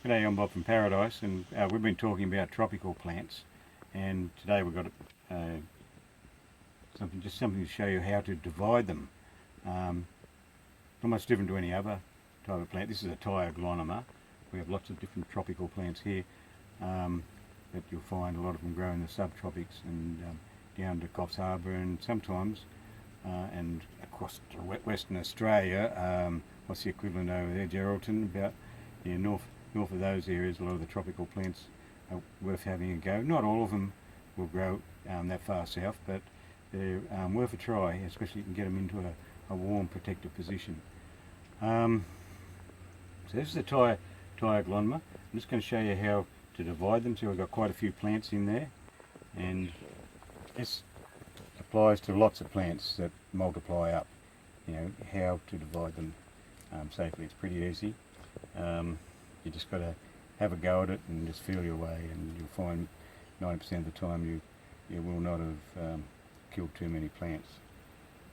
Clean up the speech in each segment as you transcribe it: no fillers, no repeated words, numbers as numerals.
G'day, I'm Bob from Paradise, and we've been talking about tropical plants, and today we've got something to show you how to divide them. Not much different to any other type of plant. This is a Tyglona. We have lots of different tropical plants here that you'll find a lot of them grow in the subtropics and down to Coffs Harbour, and sometimes and across to Western Australia. What's the equivalent over there? Geraldton, about north of those areas. A lot of the tropical plants are worth having a go. Not all of them will grow that far south, but they're worth a try, especially if you can get them into a warm protected position. So this is the Tyglona. I'm just going to show you how to divide them. So I've got quite a few plants in there, and this applies to lots of plants that multiply up. You know how to divide them safely. It's pretty easy. You just got to have a go at it and just feel your way, and you'll find 90% of the time you will not have killed too many plants.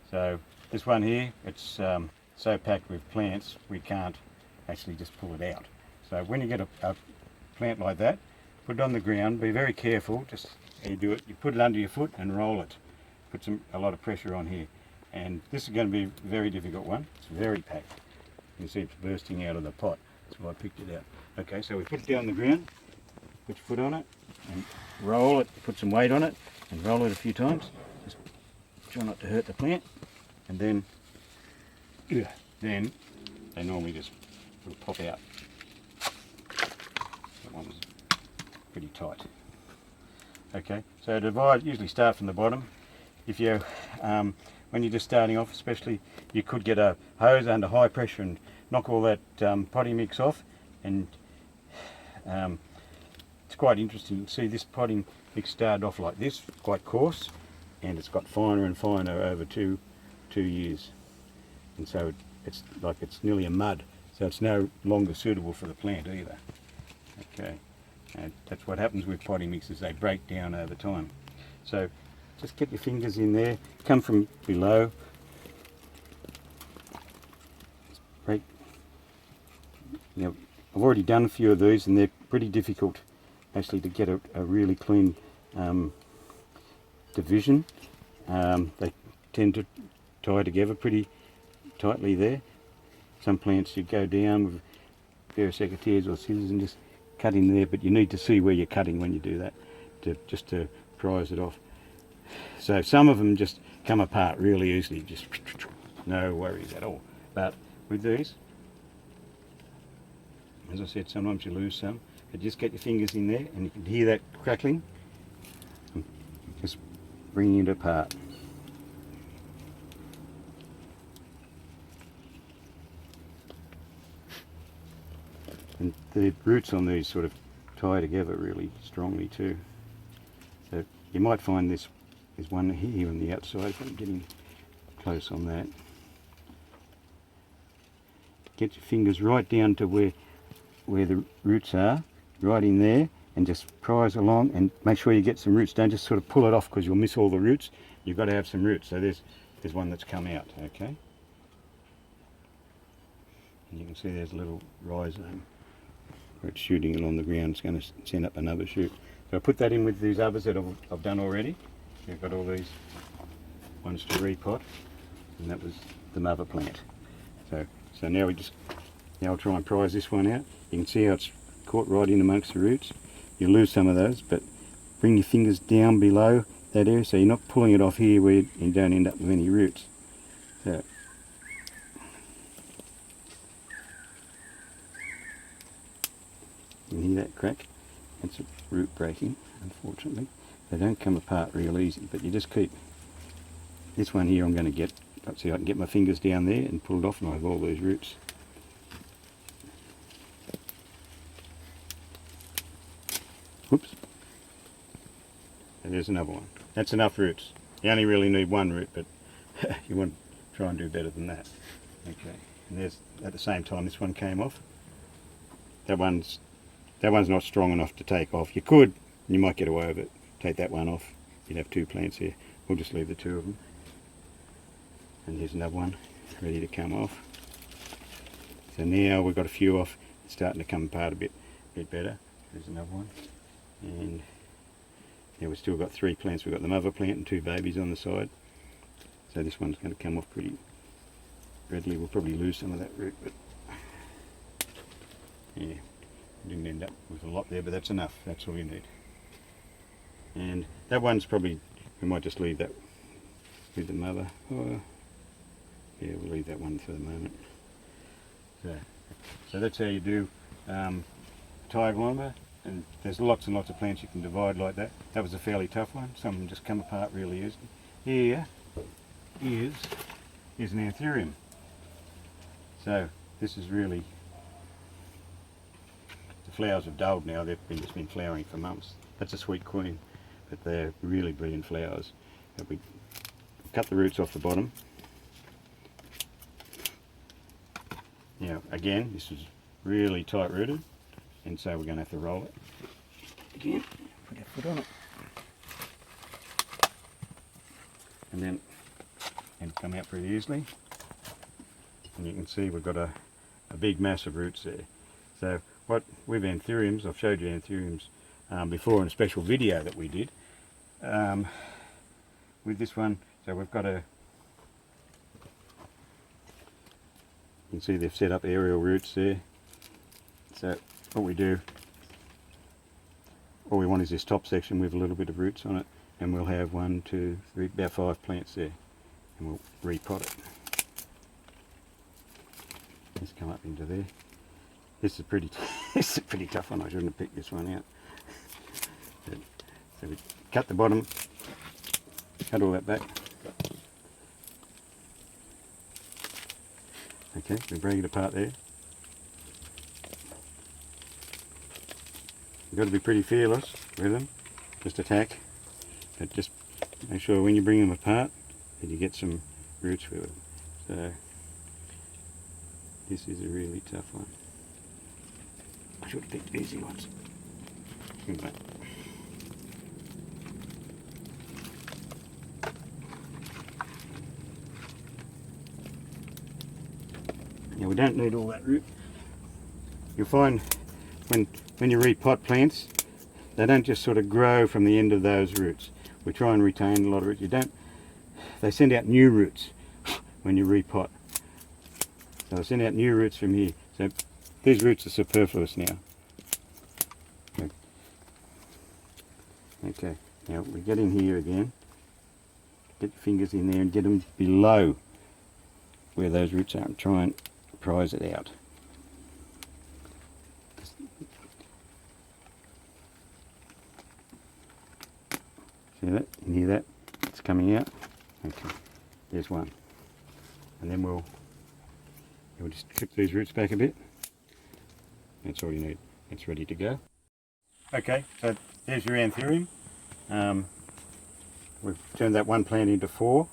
So this one here, it's so packed with plants we can't actually just pull it out. So when you get a plant like that, put it on the ground, be very careful. Just how you do it, you put it under your foot and roll it. Put a lot of pressure on here, and this is going to be a very difficult one. It's very packed. You can see it's bursting out of the pot. That's why I picked it out. Okay, so we put it down the ground, put your foot on it, and roll it, put some weight on it, and roll it a few times. Just try not to hurt the plant, and then they normally just will pop out. That one was pretty tight. Okay, so divide, usually start from the bottom. If you, when you're just starting off especially, you could get a hose under high pressure and knock all that potting mix off, and it's quite interesting. You can see this potting mix started off like this, quite coarse, and it's got finer and finer over two years, and so it's like it's nearly a mud, so it's no longer suitable for the plant either. Okay, and that's what happens with potting mixes, they break down over time. So just get your fingers in there, come from below, break. Now, I've already done a few of these, and they're pretty difficult actually to get a really clean division. They tend to tie together pretty tightly there. Some plants you go down with a pair of secateurs or scissors and just cut in there, but you need to see where you're cutting when you do that, just to prise it off. So some of them just come apart really easily, just no worries at all. But with these, as I said, sometimes you lose some, but just get your fingers in there and you can hear that crackling, just bringing it apart. And the roots on these sort of tie together really strongly too. So you might find there's one here on the outside, if I'm getting close on that. Get your fingers right down to where the roots are, right in there, and just prise along and make sure you get some roots. Don't just sort of pull it off because you'll miss all the roots. You've got to have some roots. So there's one that's come out, okay? And you can see there's a little rhizome where it's shooting along the ground. It's going to send up another shoot. So I put that in with these others that I've done already. I've got all these ones to repot, and that was the mother plant. So now I'll try and prise this one out. You can see how it's caught right in amongst the roots. You'll lose some of those, but bring your fingers down below that area so you're not pulling it off here where you don't end up with any roots. So you can hear that crack? That's a root breaking, unfortunately. They don't come apart real easy, but you just keep this one here. I'm going to get, let's see, I can get my fingers down there and pull it off, and I have all these roots. Whoops. And there's another one. That's enough roots. You only really need one root, but you want to try and do better than that. Okay. And there's, at the same time, this one came off. That one's not strong enough to take off. You could, you might get away with it. Take that one off. You'd have two plants here. We'll just leave the two of them. And here's another one ready to come off. So now we've got a few off. It's starting to come apart a bit. bit better. There's another one. And yeah, we've still got 3 plants. We've got the mother plant and 2 babies on the side. So this one's going to come off pretty readily. We'll probably lose some of that root, but yeah, didn't end up with a lot there, but that's enough. That's all you need. And that one's probably, we might just leave that with the mother. Oh, yeah, we'll leave that one for the moment. So that's how you do Tyglona, and there's lots and lots of plants you can divide like that. That was a fairly tough one. Some of them just come apart really easily. Here is an antherium. So this is really, the flowers have dulled now. They've just been flowering for months. That's a sweet queen, but they're really brilliant flowers. But we cut the roots off the bottom. Now again, this is really tight rooted, and so we're going to have to roll it. Again, put our foot on it. And then it'll come out pretty easily. And you can see we've got a big mass of roots there. So what with antheriums, I've showed you antheriums before in a special video that we did. With this one, so we've got a, you can see they've set up aerial roots there. So what we do, all we want is this top section with a little bit of roots on it, and we'll have 1, 2, 3, about 5 plants there, and we'll repot it. Let's come up into there. This is pretty, this is a pretty tough one. I shouldn't have picked this one out. So we cut the bottom, cut all that back. Okay, we bring it apart there. You've got to be pretty fearless with them, just attack, but just make sure when you bring them apart that you get some roots with them. So this is a really tough one. I should have picked easy ones. Anyway. Now we don't need all that root. You'll find when you repot plants, they don't just sort of grow from the end of those roots. We try and retain a lot of roots. You don't, they send out new roots when you repot. So they send out new roots from here. So these roots are superfluous now. Okay, now we get in here again. Get your fingers in there and get them below where those roots are and try and prise it out. See that? You hear that? It's coming out. Okay, there's one. And then we'll just clip these roots back a bit. That's all you need. It's ready to go. Okay, so there's your antherium. We've turned that one plant into 4.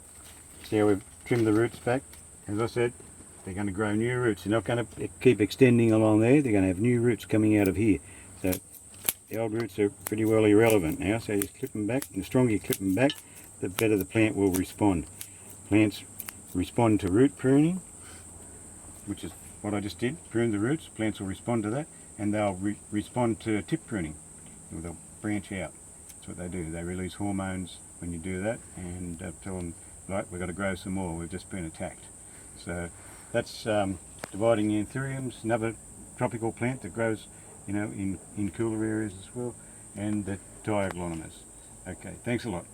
See how we've trimmed the roots back? As I said, they're going to grow new roots. They're not going to keep extending along there. They're going to have new roots coming out of here. So the old roots are pretty well irrelevant now. So you clip them back, and the stronger you clip them back, the better the plant will respond. Plants respond to root pruning, which is what I just did. Prune the roots. Plants will respond to that, and they'll respond to tip pruning. They'll branch out. That's what they do. They release hormones when you do that, and tell them, right, we've got to grow some more. We've just been attacked. So that's dividing antheriums, another tropical plant that grows, you know, in cooler areas as well, and the Tyglona. Okay, thanks a lot.